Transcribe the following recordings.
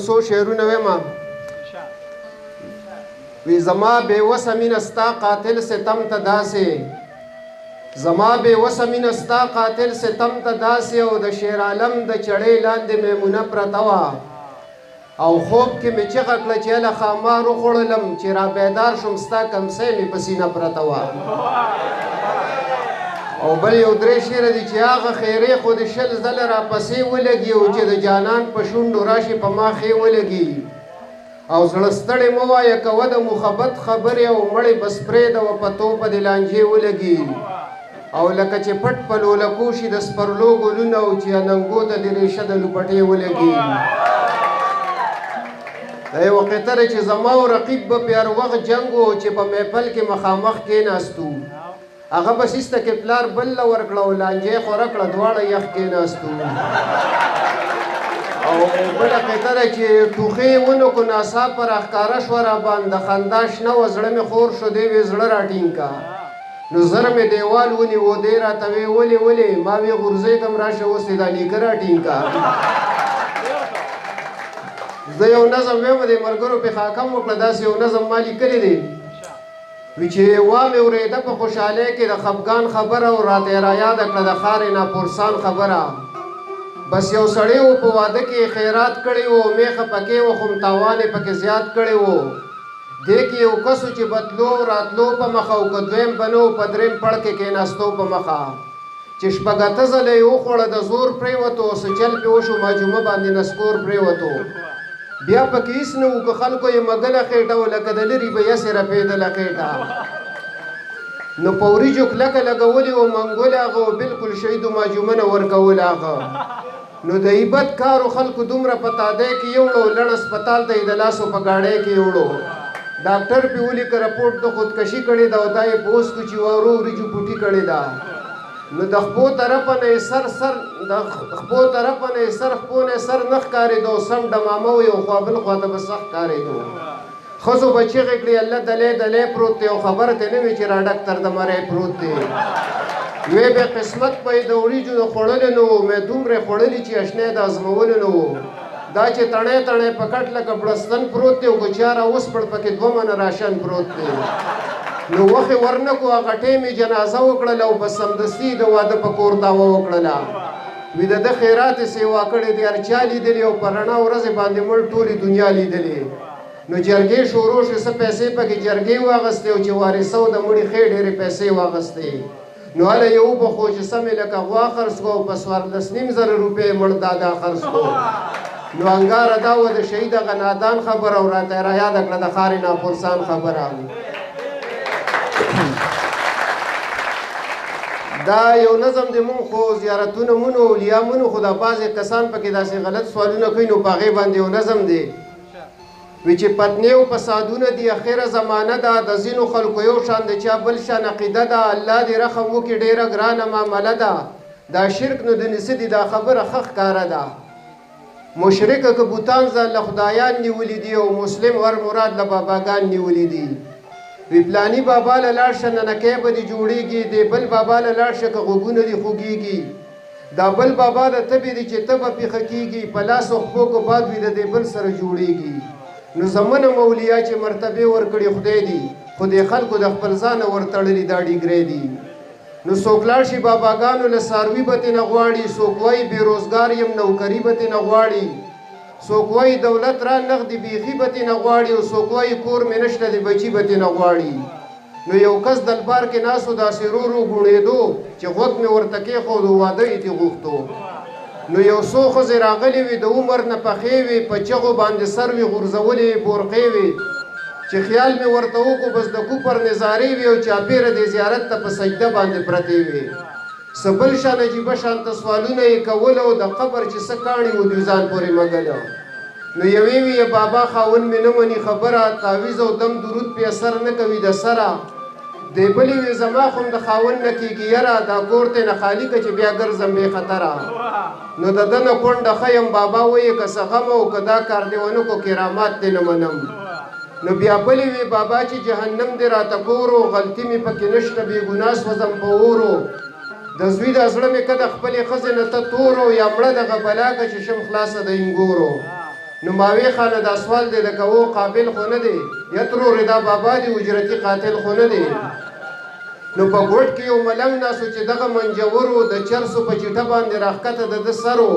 څو شعرونه وایم وی زما بے وسه مینه ستا قاتل ستم ته داسې زما بے وسه مینه ستا قاتل ستم ته داسې او د شیر عالم د چړې لاندې میمونه پرته وه او خوب کې مې چغه کړه چې هله خامار وخوړلم چې را بیدار شوم ستا کمسی مې په سینه پرته وه او بل یو درې شعره دي چې هغه خیرې خو د شل ځله راپسې ولګي او چې د جانان په شونډو راشي په ما ښې ولګي او زړه ستړی مه وایه کوه د محبت خبرې او مړې بس پرېږده په توپه د لانجې ولګي او لکه چې پټ په لولکو شي د سپرلو ګلونه او چې اننګو ته د ریشه د لوپټې ولګي دا یو قطره چې زما او رقیب به په هر وخت جنګ و چې په محفل کې مخامخ کېناستو هغه به سیسته کې پلار بل له ورکړه او لانجې خوره کړه دواړه یخ کېناستو او بله قطره چې ټوخې ونه کو ناڅاپه راښکاره شوه راباندې خندا شنه وه زړه مې خور شو دی وې زړه راټینګ کا نو زر مې دیوال ونیو دی راته وې ولې ما وې غورځېږم راشه اوس دې دا نیکه راټینګ کا زه یو نظم ویم د ملګرو پې خاکم وکړه داسې یو نظم ما لیکلی دی وی چې وا مې اورېده په خوشحالۍ کې د خفګان خبره او راته یې رایاده کړه د ښارې ناپورسان خبره بس یو سړی و په واده کې خیرات کړی و میخه پکې و خو تاوان یې پکې زیات کړی و دې کې یو کس چې بتلو راتلو په مخه او که دویم بنو په دریم پړ کې کېناستو په مخه چې شپږ اته ځله یې وخوړه د زور پرېوتو څه چل پې وشو ماجومه باندې نسکور پرېوتو بیا پکې هېڅ نه وو که خلکو یې مګله خېټه و لکه د لرې به یسې رپېدله خېټه نو په وریجو کلکه لګولې و منګول هغه و بلکل شهیدو ماجومه نه ورکول هغه نو د عیبت کارو خلکو دومره په تادی کې یوړو لړ اسپتال ته یې د لاسو په ګاډۍ کې یوړو ډاکټر پې ولیکه رپورټ د خودکشي کړې ده او دا یې په اوس کو چې وارو وریجو پوټي کړې ده نو د خپو طرفه نه یې سر خپو نه سر نه ښکارېدو سم ډمامه و یو خوا بل خوا ته به سخت ښکارېدو ښځو به چیغې کړې الله دلی پروت دی او خبره ته نه وي چې را ډک تر د مری پروت دی وی به قسمت په د وریجو د خوړلو نه و مې دومره خوړلي چې اشنی د ازمولو نه و دا چې تڼی په کټ لکه بړستن پروت دی او که چاره اوس پړ پکې 2 منه راشن پروت دی نو وخې ورنه کو هغه ټیم یې جنازه وکړله او بس سمدستي د واده په کور دعوه وکړله وي د ده خیرات یې سیوا کړې دی هر چا لیدلي او په رڼا ورځې باندې مړ ټولې دنیا لیدلې نو جرګې شروع شوې څه پیسې پکې جرګې واغستې او چې وارثو د مړي ښې ډېرې پیسې واغستې نو هله یې وبخو چې سمې لکه غوا خرڅ کړو په 14,500 روپۍ مړ دادا خرڅ کړو نو انګاره دا وه د شهید هغه نادان خبره او راته یې رایاده کړه د ښارې ناپورسان خبره دا یو نظم دی مونږ خو زیارتونه مونو اولیا مونو خو دا بعضې کسان پکې داسې غلط سوالونه کوي نو په هغې باندې یو نظم دی وی چې پتنې او فسادونه دي اخره زمانه ده د ځینو خلکو یو شان د چا بل شان عقیده ده الله دې رحم وکړي ډېره ګرانه معامله ده دا شرک نو د نسه دي دا خبره ښه ښکاره ده مشرکه که بوتان ځان له خدایان نیولي دي او مسلم ور مراد له باباګان نیولي دي وی پلاني بابا له لاړ شه ننکۍ به دې جوړېږي دی بل بابا له لاړ شه که غوږونه دې خوږېږي دا بل بابا د تبې دي چې تبه پېښه کېږي په لاس او خپو که باد وي د دې بل سره جوړېږي نو زمونه مولیا چې مرتبې ورکړي خدای دي خو دې خلکو د خپل ځانه ورتړلي دا ډیګرې دي نو څوک لاړ شي باباګانو له څاروي به ترې نه غواړي څوک وایي بېروزګار یم نوکري به ترې نه غواړي څوک وایي دولت را نغدي بیخي به ترې نه غواړي او څوک وایي کور مې نشته د بچي به ترې نه غواړي نو یو کس دلبار کې ناست و داسې رو ګوڼېدو چې غوږ مې ورته کېښود و واده یې ترې غوښتو نو یو څو ښځې راغلې وي د عمر نه پخې وي په چغو باندې سر وي غورځولې بورقې وي چې خیال مې ورته وکړو بس د کوپر نظارې وي او چاپېره د زیارت ته په سجده باندې پرتې وي څه بل شان عجیبه شانته سوالونه یې کول او د قبر چې څه کاڼي و دوی ځان پورې مګله نو یوې وي بابا خاوند مې نه مني خبره تعویز او دم درود پې اثر نه کوي د سره دی بلې وي زما خو د خاوند نه کېږي یره دا کور ته نه خالي که چې بیا ګرځم بې خطره نو د ده نه کونډه ښه یم بابا وایي که څه غم او که دا کار دې ونه کړو کرامات دې نه منم نو بیا بلې وي بابا چې جهنم دې راته کورو غلطي مې پکې نشته بې ګناه سوځم په اورو د زوی د زړه مې که د خپلې ښځې نه ته تورو یا مړه دغه بلا که چې شم خلاصه د انګورو نو ماوی خانه دا سوال دی د کوو قابل خو نه دی یترو رضا بابا دی اجرتي قاتل خو نه دی نو په ګوټ کې یو ملنګ ناسو چې دغه منجورو د چرسو په چټه باندې راښکته د ده سر و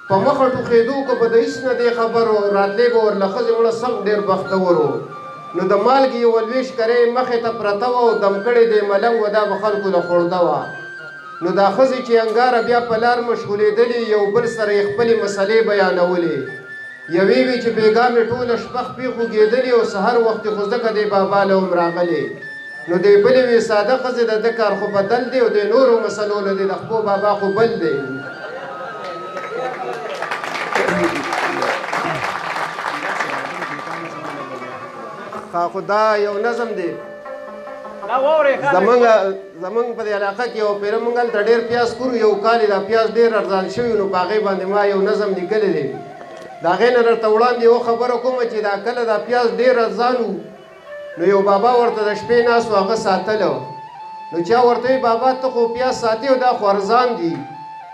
په مخه ټوخېدو که به د هېڅ نه دی خبر و راتلی به ورله ښځې مړه سم ډېر بختور و نو د مالګې یو لویش کرۍ مخې ته پرته وه او دم کړې دی ملنګ و دا به خلکو له خوړده وه نو دا ښځې چې انګاره بیا په لار مشغولېدلې یو بل سره یې خپلې مسلې بیانولې یوې وې چې بېګا مې ټوله شپه خپې خوږېدلې او سهار وختې خو ځکه دی بابا له هم راغلې نو دی بلې وې ساده ښځې د ده کار خو بدل دی او د نورو مسلو له دی د خپو بابا خو بل دی خو دا یو نظم دی زمونږ په دې علاقه کې یو پیره مونږ هلته ډېر پیاز کورو یو کال یې دا پیاز ډېر ارزان شوي نو په هغې باندې ما یو نظم لیکلی دی د هغې نه درته وړاندې یو خبره کومه چې دا کله دا پیاز ډېر ارزان و نو یو بابا ورته د شپې ناست و هغه ساتله نو چا ورته وایي بابا ته خو پیاز ساتې او دا خو ارزان دي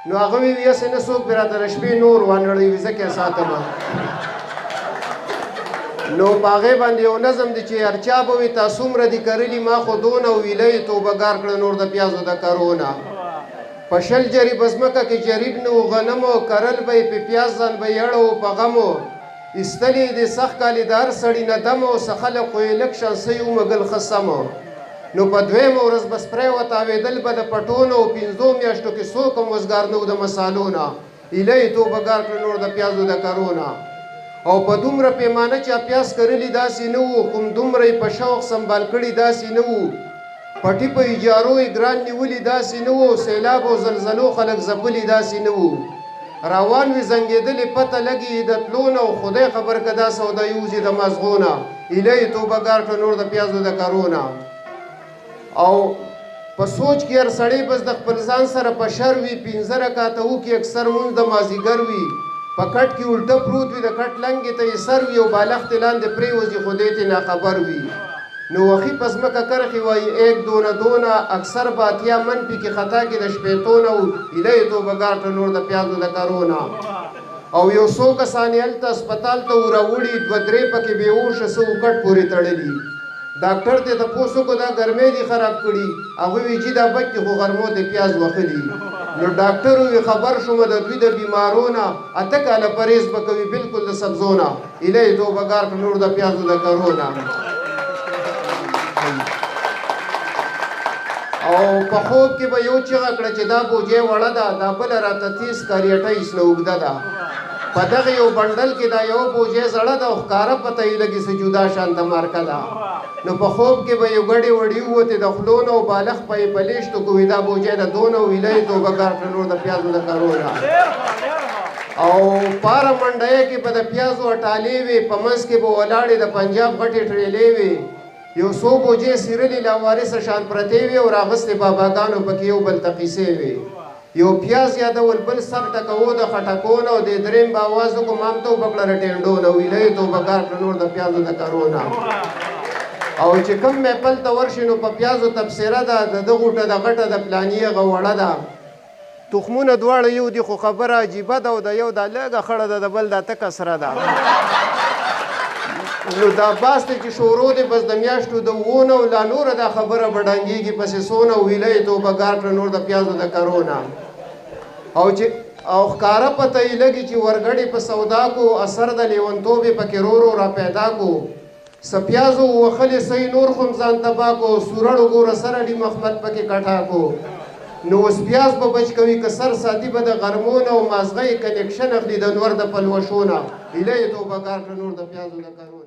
نو هغه وی هسې نه څوک پرې راته د شپې نور وانړوي ځکه یې ساتمه نو په هغې باندې یو نظم دی چې هر چا به وي تا څومره دي کرلي ما خو دونه ویلی توبهګار کړه نور د پیازو د کرونه په شل جریب ځمکه کې جریب نه و غنمو کرل به یې په پیاز ځان به یې اړو په غمو ایستلې د سخت کالي د هر سړي نه دم او څه خلک خو یې لږ شانسۍ ومږل ښه سمو نو په دویمه ورځ به سپری وتاوېدل به د پټو نه او پنځو میاشتو کې څوک هم وزګار نه و د مسالو نه ایله یې توبهګار کړه نور د پیازو د کرونه او په دومره پیمانه چې پیاز کرلي داسې نه وو کوم دومره یې په شوق سنبال کړي داسې نه وو پټي په اجارو یې ګران نیولي داسې نه وو سیلاب او زلزلو خلک ځپلي داسې نه وو روان وي زنګېدلې پته لګي د تلو نه او خدای خبر که دا سودا یوځي د مازغو نه ایله یې توبهګار کړه نور د پیازو د کرونه او په سوچ کې هر سړی بس د خپل ځان سره په شر وي پنځه رکاته وکړي اکثر مونځ د مازدیګر وي په کټ کې الټه پروت وي د کټ لنګې ته یې سر وي او بالښتې لاندې پرېوځي خو دې ته ناخبر وي نو وخي په ځمکه کرښې وایي ایک دونه دونه اکثر به اتیا منفي کې خطا کې د شپېتو نه و ایله یې توبهګار کړه نور د پیازو د کرونه او یو څو کسان یې هلته اسپتال ته وراوړي دوه درې پکې بېهوشه څه وکټ پورې تړلي ډاکټر ته تپوس وکړو دا ګرمۍ دي خراب کړي هغوی وایي چې دا بچې خو غرمو ته پیاز وخلي نو ډاکټر ووایي خبر شومه د دوی د بیمارو نه اته کاله پرهیز به کوي بلکل د سبزو نه ایله یې توبهګار کړه نور د پیازو د کرو نه او په خوب کې به یو چیغه کړه چې دا بوجۍ وړه ده دا بله راته 30 کاریټه ایس نه اوږده ده په دغه یو بنډل کې دا یو بوجۍ زړه ده او ښکاره پته یې لګي څه جدا شانته مارکه ده نو په خوب کې به یو ګډې وړې ووتې د خولو نه او بالښت په یې پلیشتو کوي دا بوجۍ د دونه ویله یې توبهګار کړه نور د پیازو د کرو نه او پاره منډۍ کې به د پیازو اټالې وې په منځ کې به ولاړې د پنجاب غټې ټرېلې وې یو څو بوجۍ څیرلې لاوارثه شان پرتې وې او راغستې باباګانو پکې یو بل ته قیسې وې یو پیاز یادول بل سر ټکوو د خټکو نه او د درېم به اواز وکړو مام توبه کړه د ټینډو نه ویله یې توبهګار کړه نور د پیازو د کرو نه او چې کوم محفل ته ورشي نو په پیازو تبصره ده د ده غوټه د غټه د پلاني هغه وړه ده تخمونه دواړه یو دي خو خبره عجیبه ده او د یو دا لږه خړه ده د بل دا تکه سره ده نو دا باس دی چې شورو دی بس د میاشتو د وونه او لا نوره دا خبره به ډنګېږي پسې څونه ویله یې توبهګار کړه نور د پیازو د کرو نه او ښکاره پته یې لګي چې ورګډې په سودا کو اثر د لیونتوب یې پکې رو را پیدا کو څه پیازو وخلې صحیح نور خو هم ځان تباه کو سورړو ګوره سره ډي مخمل پکې کټا کو نو اوس پیاز به بچ کوي که سر ساتي به د غرمو نه او مازغه یې کنیکشن اخلي د نور د پلوشو نه ایله یې توبهګار کړه نور د پیازو د کرو